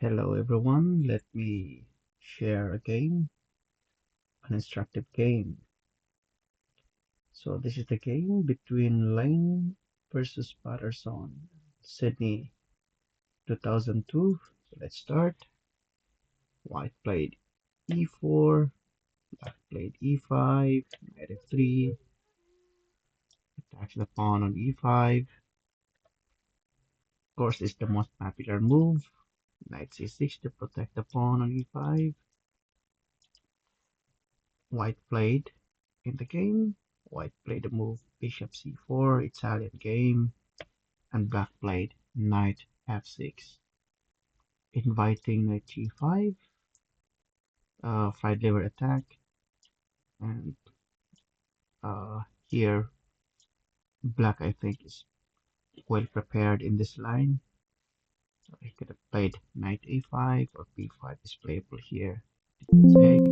Hello everyone, let me share a game, an instructive game. So this is the game between Lane versus Patterson, Sydney 2002. So let's start. White played e4, black played e5, knight f3, attacks the pawn on e5. Of course, it's the most popular move. Knight c6 to protect the pawn on e5. White played in the game. White played the move bishop c4, Italian game, and black played knight f6, inviting knight g5, fried liver attack, and here black I think is well prepared in this line. So he could have played knight a5 or b5 is playable here. Take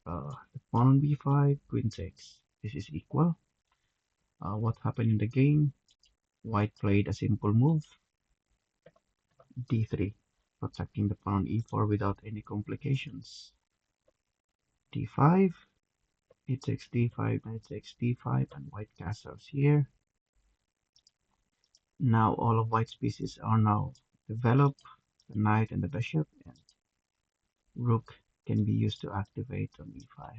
the pawn on b5, queen takes. This is equal. What happened in the game? White played a simple move, d3, protecting the pawn on e4 without any complications. d5, it takes d5, knight takes d5, and white castles here. Now all of white's pieces are now developed, the knight and the bishop, and rook can be used to activate on e5.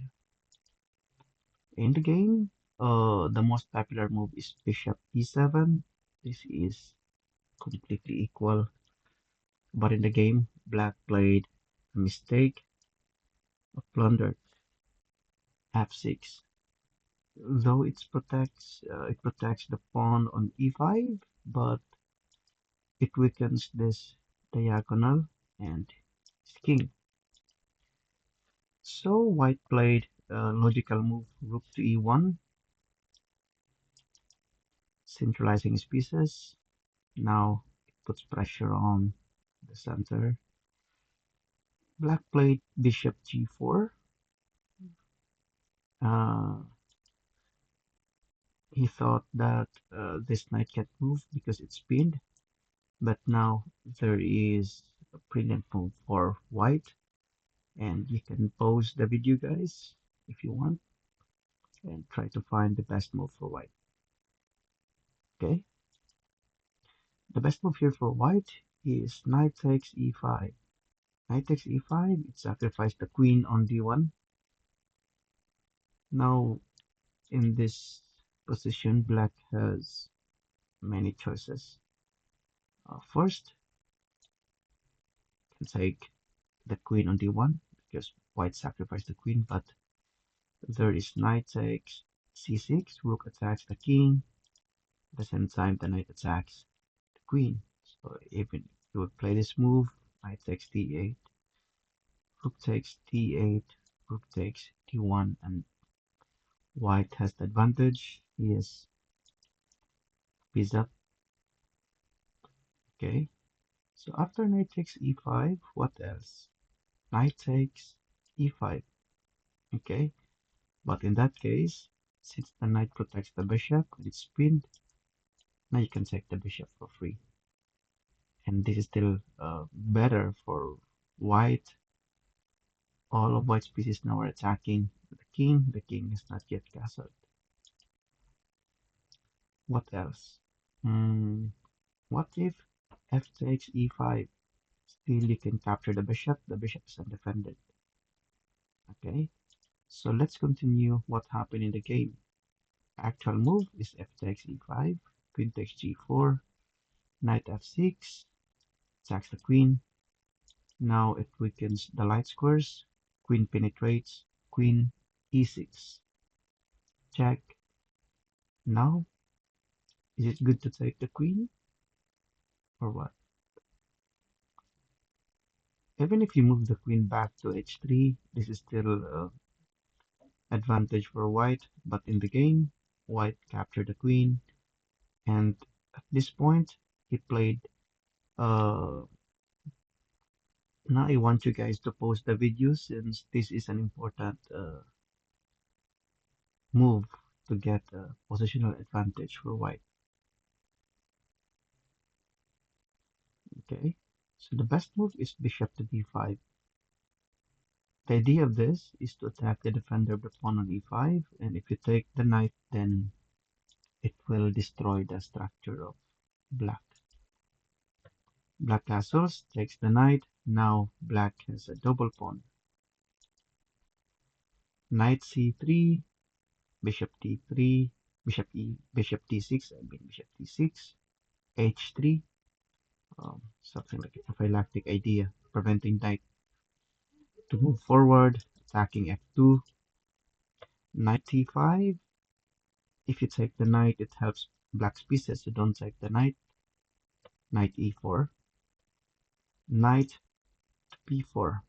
In the game, the most popular move is bishop e7. This is completely equal, but in the game, black played a mistake, a plundered f6. Though it protects the pawn on e5, but it weakens this diagonal and its king. So white played a logical move, rook to e1, centralizing his pieces. Now it puts pressure on the center. Black played bishop g4. Uh, he thought that this knight can't move because it's pinned, but now there is a brilliant move for white, and you can pause the video guys if you want and try to find the best move for white. Okay, the best move here for white is knight takes e5. Knight takes e5, it sacrificed the queen on d1. Now in this position, black has many choices. First, can take the queen on d1 because white sacrificed the queen, but there is knight takes c6, rook attacks the king. At the same time, the knight attacks the queen. So even if you would play this move, knight takes d8, rook takes d8, rook takes d1, and white has the advantage. He is piece up. Okay. So after knight takes e5, what else? Knight takes e5. Okay. But in that case, since the knight protects the bishop and it's pinned, now you can take the bishop for free. And this is still better for white. All of white's pieces now are attacking the king. The king is not yet castled. What else? What if f takes e5? Still you can capture the bishop. The bishop is undefended. Okay, so let's continue what happened in the game. Actual move is f takes e5, queen takes g4, knight f6, attacks the queen. Now it weakens the light squares, queen penetrates, queen e6, check. Now, is it good to take the queen or what? Even if you move the queen back to h3, this is still advantage for white, but in the game, white captured the queen, and at this point, he played now I want you guys to pause the video since this is an important move to get a positional advantage for white. Okay, So the best move is bishop to b5. The idea of this is to attack the defender of the pawn on e5, and if you take the knight, then it will destroy the structure of black. Black castles takes the knight. Now black has a double pawn. Knight c3, bishop d3, bishop d6, I mean bishop d6, h3, something like a prophylactic idea, preventing knight to move forward, attacking f2, knight t5. If you take the knight, it helps black's pieces, so don't take the knight. Knight e4, knight to b4.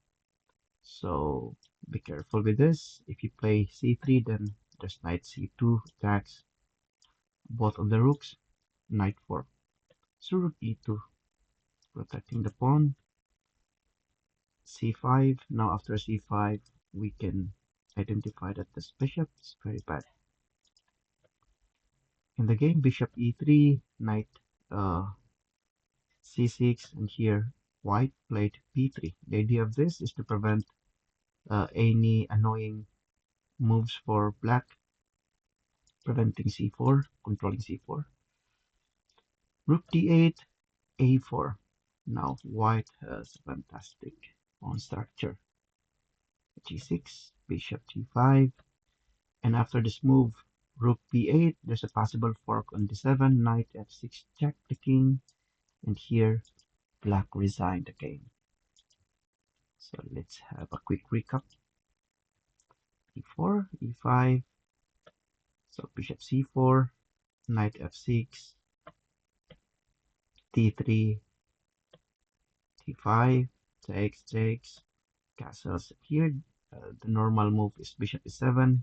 So be careful with this. If you play c3, then there's knight c2 attacks both of the rooks, knight 4. So rook e2, protecting the pawn. c5. Now after c5, we can identify that this bishop is very bad. In the game, bishop e3, knight c6, and here white played b3. The idea of this is to prevent any annoying moves for black, preventing c4, controlling c4. Rook d8, a4. Now white has fantastic pawn structure. g6, bishop g5, and after this move, rook b8, there's a possible fork on d7, knight f6, check the king, and here black resigned the game. So let's have a quick recap. e4, e5, so bishop c4, knight f6, d3, t5, takes, castles here. The normal move is bishop e7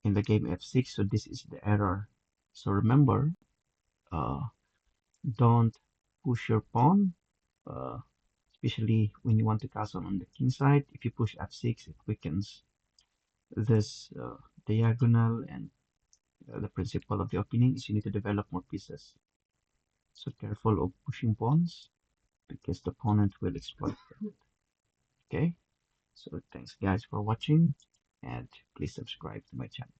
in the game f6, so this is the error. So remember, uh, don't push your pawn, uh, especially when you want to castle on the king side. If you push f6, it weakens this diagonal, and the principle of the opening is you need to develop more pieces. So careful of pushing pawns because the opponent will exploit them. Okay, so thanks guys for watching, and please subscribe to my channel.